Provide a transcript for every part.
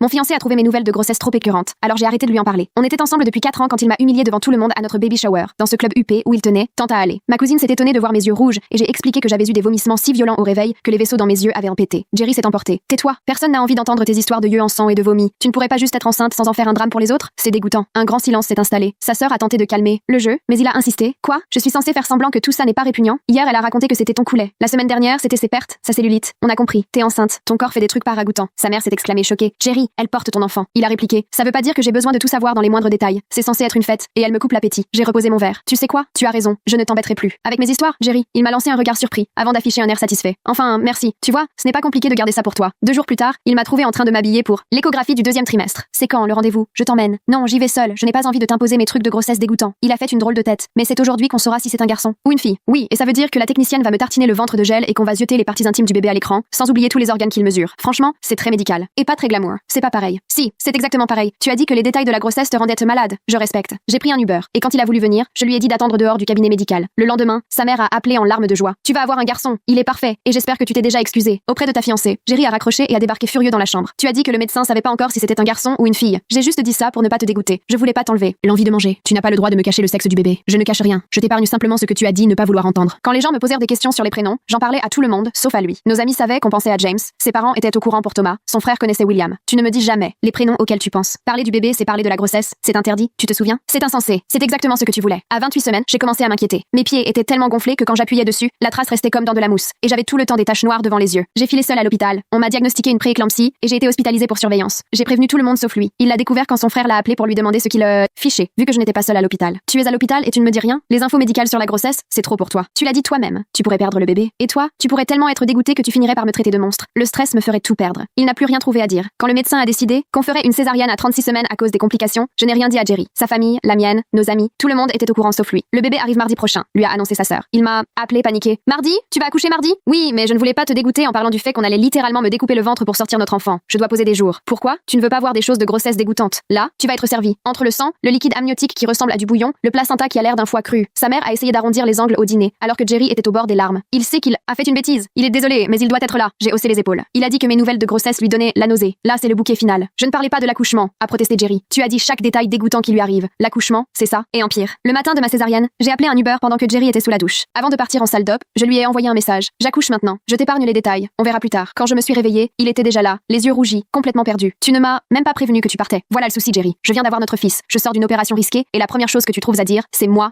Mon fiancé a trouvé mes nouvelles de grossesse trop écœurantes, alors j'ai arrêté de lui en parler. On était ensemble depuis 4 ans quand il m'a humiliée devant tout le monde à notre baby shower, dans ce club huppé où il tenait tant à aller. Ma cousine s'est étonnée de voir mes yeux rouges et j'ai expliqué que j'avais eu des vomissements si violents au réveil que les vaisseaux dans mes yeux avaient empêté. Jerry s'est emporté. Tais-toi, personne n'a envie d'entendre tes histoires de yeux en sang et de vomi. Tu ne pourrais pas juste être enceinte sans en faire un drame pour les autres? C'est dégoûtant. Un grand silence s'est installé. Sa sœur a tenté de calmer le jeu, mais il a insisté. Quoi? Je suis censée faire semblant que tout ça n'est pas répugnant? Hier, elle a raconté que c'était ton coulet. La semaine dernière, c'était ses pertes, sa cellulite. On a compris. T'es enceinte. Ton corps fait des trucs pas ragoûtants. Sa mère s'est exclamée choquée. Jerry, elle porte ton enfant. Il a répliqué. Ça veut pas dire que j'ai besoin de tout savoir dans les moindres détails. C'est censé être une fête. Et elle me coupe l'appétit. J'ai reposé mon verre. Tu sais quoi? Tu as raison. Je ne t'embêterai plus. Avec mes histoires, Jerry, il m'a lancé un regard surpris, avant d'afficher un air satisfait. Enfin, merci. Tu vois, ce n'est pas compliqué de garder ça pour toi. 2 jours plus tard, il m'a trouvé en train de m'habiller pour l'échographie du 2e trimestre. C'est quand le rendez-vous? Je t'emmène. Non, j'y vais seule. Je n'ai pas envie de t'imposer mes trucs de grossesse dégoûtants. Il a fait une drôle de tête. Mais c'est aujourd'hui qu'on saura si c'est un garçon ou une fille. Oui, et ça veut dire que la technicienne va me tartiner le ventre de gel et qu'on va zioter les parties intimes du bébé à l'écran, sans oublier tous les organes qu'il mesure. Franchement, c'est très médical. Et pas très glamour. C'est pas pareil. Si, c'est exactement pareil. Tu as dit que les détails de la grossesse te rendaient malade. Je respecte. J'ai pris un Uber. Et quand il a voulu venir, je lui ai dit d'attendre dehors du cabinet médical. Le lendemain, sa mère a appelé en larmes de joie. Tu vas avoir un garçon. Il est parfait. Et j'espère que tu t'es déjà excusé auprès de ta fiancée. Jerry a raccroché et a débarqué furieux dans la chambre. Tu as dit que le médecin savait pas encore si c'était un garçon ou une fille. J'ai juste dit ça pour ne pas te dégoûter. Je voulais pas t'enlever l'envie de manger. Tu n'as pas le droit de me cacher le sexe du bébé. Je ne cache rien. Je t'épargne simplement ce que tu as dit ne pas vouloir entendre. Quand les gens me posèrent des questions sur les prénoms, j'en parlais à tout le monde, sauf à lui. Nos amis savaient qu'on pensait à James. Ses parents étaient au courant pour Thomas. Son frère connaissait William. Tu ne me dis jamais les prénoms auxquels tu penses. Parler du bébé, c'est parler de la grossesse. C'est interdit. Tu te souviens? C'est insensé. C'est exactement ce que tu voulais. À 28 semaines, j'ai commencé à m'inquiéter. Mes pieds étaient tellement gonflés que quand j'appuyais dessus, la trace restait comme dans de la mousse. Et j'avais tout le temps des taches noires devant les yeux. J'ai filé seule à l'hôpital. On m'a diagnostiqué une prééclampsie et j'ai été hospitalisée pour surveillance. J'ai prévenu tout le monde sauf lui. Il l'a découvert quand son frère l'a appelé pour lui demander ce qu'il fichait, vu que je n'étais pas seule à l'hôpital. Tu es à l'hôpital et tu ne me dis rien? Les infos médicales sur la grossesse, c'est trop pour toi. Tu l'as dit toi-même. Tu pourrais perdre le bébé. Et toi, tu pourrais tellement être dégoûté que tu finirais par me traiter de monstre. Le stress me ferait tout perdre. Il n'a plus rien trouvé à dire. Quand le médecin a décidé qu'on ferait une césarienne à 36 semaines à cause des complications, je n'ai rien dit à Jerry. Sa famille, la mienne, nos amis, tout le monde était au courant sauf lui. Le bébé arrive mardi prochain, lui a annoncé sa sœur. Il m'a appelé paniqué. Mardi? Tu vas accoucher mardi? Oui, mais je ne voulais pas te dégoûter en parlant du fait qu'on allait littéralement me découper le ventre pour sortir notre enfant. Je dois poser des jours. Pourquoi? Tu ne veux pas voir des choses de grossesse dégoûtantes. Là, tu vas être servi. Entre le sang, le liquide amniotique qui ressemble à du bouillon, le placenta qui a l'air d'un foie cru. Sa mère a essayé d'arrondir les angles au dîner, alors que Jerry était au bord des larmes. Il sait qu'il a fait une bêtise. Il est désolé, mais il doit être là. J'ai haussé les épaules. Il a dit que mes nouvelles de grossesse lui donnaient la nausée. Là, c'est le bouquet final. Je ne parlais pas de l'accouchement, a protesté Jerry. Tu as dit chaque détail dégoûtant qui lui arrive. L'accouchement, c'est ça, et en pire. Le matin de ma césarienne, j'ai appelé un Uber pendant que Jerry était sous la douche. Avant de partir en salle d'op, je lui ai envoyé un message. J'accouche maintenant. Je t'épargne les détails. On verra plus tard. Quand je me suis réveillée, il était déjà là, les yeux rougis, complètement perdu. Tu ne m'as même pas prévenu que tu partais. Voilà le souci, Jerry. Je viens d'avoir notre fils. Je sors d'une opération risquée et la première chose que tu trouves à dire, c'est moi.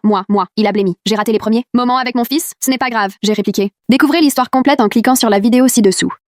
Il a blémi. J'ai raté les premiers moments avec mon fils. Ce n'est pas grave, j'ai répliqué. Découvrez l'histoire complète en cliquant sur la vidéo ci-dessous.